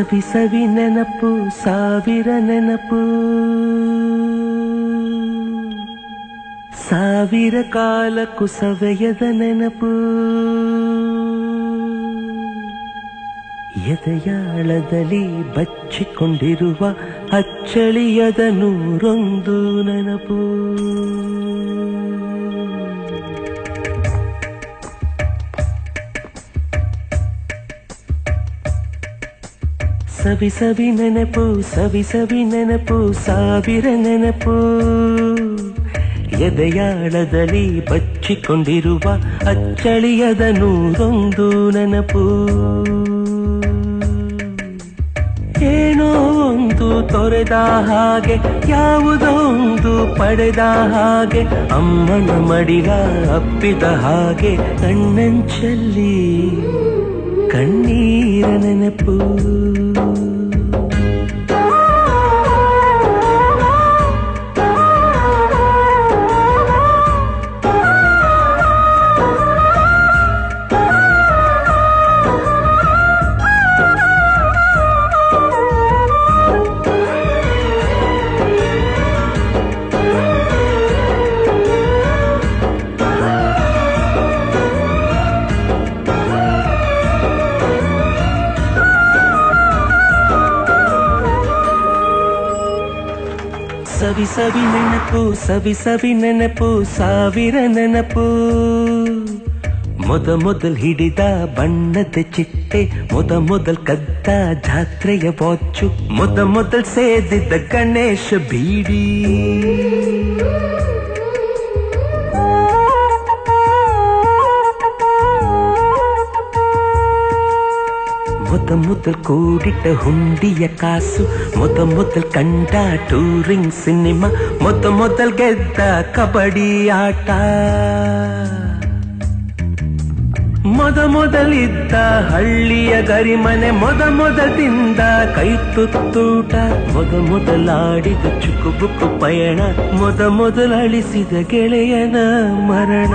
ಸವಿ ಸವಿ ನೆನಪು ಸಾವಿರ ನೆನಪು ಸಾವಿರ ಕಾಲಕ್ಕೂ ಸವೆಯದ ನೆನಪು ಎದೆಯಾಳದಲ್ಲಿ ಬಚ್ಚಿಕೊಂಡಿರುವ ಅಚ್ಚಳಿಯದ ನೂರೊಂದು ನೆನಪು ಸವಿ ಸವಿ ನೆನಪು ಸವಿ ಸವಿ ನೆನಪು ಸಾವಿರ ನೆನಪು ಎದೆಯಾಳದಲ್ಲಿ ಬಚ್ಚಿಕೊಂಡಿರುವ ಅಚ್ಚಳಿಯದ ನೂರೊಂದು ನೆನಪು ಏನೋ ಒಂದು ತೊರೆದ ಹಾಗೆ ಯಾವುದೋ ಒಂದು ಪಡೆದ ಹಾಗೆ ಅಮ್ಮನ ಮಡಿಲ ಅಪ್ಪಿದ ಹಾಗೆ ಕಣ್ಣಂಚಲ್ಲಿ ಕಣ್ಣೀರ ನೆನಪು ಸವಿ ಸವಿ ನೆನಪು ಸವಿ ಸವಿ ನೆನಪು ಸಾವಿರ ನೆನಪು ಮೊದಲ್ ಹಿಡಿದ ಬಣ್ಣದ ಚಿಟ್ಟೆ ಮೊದಲ್ ಕದ್ದ ಜಾತ್ರೆಯ ವಾಚು ಮೊದಲ್ ಸೇದಿದ್ದ ಗಣೇಶ ಬೀಡಿ ಮೊದಲ್ ಕೂಡಿಟ್ಟ ಹುಂಡಿಯ ಕಾಸು ಮೊದಲ್ ಕಂಡ ಟೂರಿಂಗ್ ಸಿನಿಮಾ ಮೊದಲ್ ಗೆದ್ದ ಕಬಡ್ಡಿ ಆಟ ಮೊದಲಿದ್ದ ಹಳ್ಳಿಯ ಗರಿಮನೆ ಮೊದಲಿಂದ ಕೈ ತುತ್ತೂಟ ಮೊದಲಾಡಿದ ಚುಕುಬುಕು ಪಯಣ ಮೊದಲಳಿಸಿದ ಗೆಳೆಯನ ಮರಣ